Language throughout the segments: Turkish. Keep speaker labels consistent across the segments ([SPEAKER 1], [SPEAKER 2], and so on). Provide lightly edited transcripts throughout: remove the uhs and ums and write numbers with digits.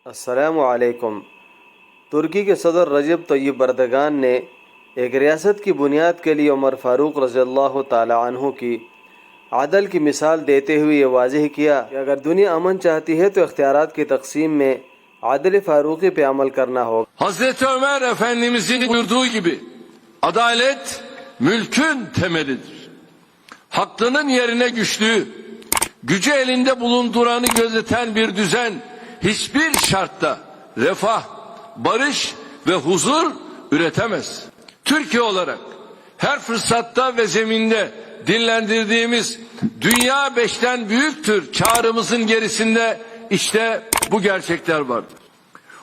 [SPEAKER 1] अस्सलामु अलैकुम। तुर्की के सदर रजब तय्यब एर्दोगान ने एक रियासत की बुनियाद के लिए उमर फ़ारूक रज़ियल्लाहु ताला अन्हु की आदल की मिसाल देते हुए ये वाज़ेह किया कि अगर दुनिया अमन चाहती है तो इख्तियारात की तकसीम में आदिल फ़ारूकी पे अमल करना होगा।
[SPEAKER 2] Hazreti Ömer Efendimizin buyurduğu gibi adalet mülkün temelidir. Haklının yerine güçlüğü, gücü elinde bulunduranı gözeten bir düzen hiçbir şartta refah, barış ve huzur üretemez. Türkiye olarak her fırsatta ve zeminde dinlendirdiğimiz dünya beşten büyüktür çağrımızın gerisinde işte bu gerçekler vardır.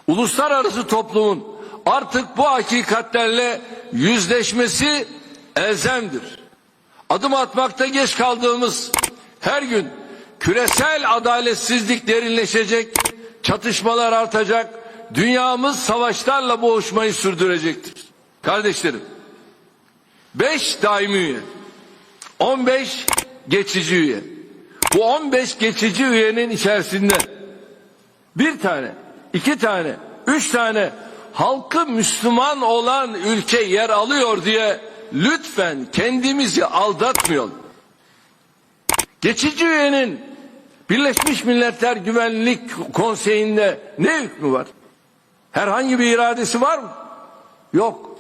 [SPEAKER 2] Uluslararası toplumun artık bu hakikatlerle yüzleşmesi elzemdir. Adım atmakta geç kaldığımız her gün küresel adaletsizlik derinleşecek, çatışmalar artacak, dünyamız savaşlarla boğuşmayı sürdürecektir. Kardeşlerim, 5 daimi üye, 15 geçici üye. Bu 15 geçici üyenin içerisinde bir tane, 2 tane, 3 tane halkı Müslüman olan ülke yer alıyor diye lütfen kendimizi aldatmayalım. Geçici üyenin Birleşmiş Milletler Güvenlik Konseyi'nde ne hükmü var? Herhangi bir iradesi var mı? Yok.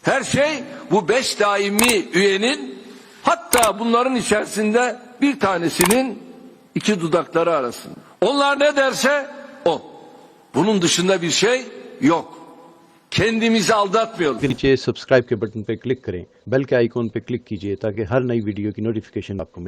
[SPEAKER 2] Her şey bu 5 daimi üyenin, hatta bunların içerisinde bir tanesinin 2 dudakları arasında. Onlar ne derse o. Bunun dışında bir şey yok. kendimizi aldatmayalım.
[SPEAKER 3] नीचे सब्सक्राइब के बटन पर क्लिक करें, बेल के आइकॉन पर क्लिक कीजिए ताकि हर नई वीडियो की नोटिफिकेशन आपको मिल जाए।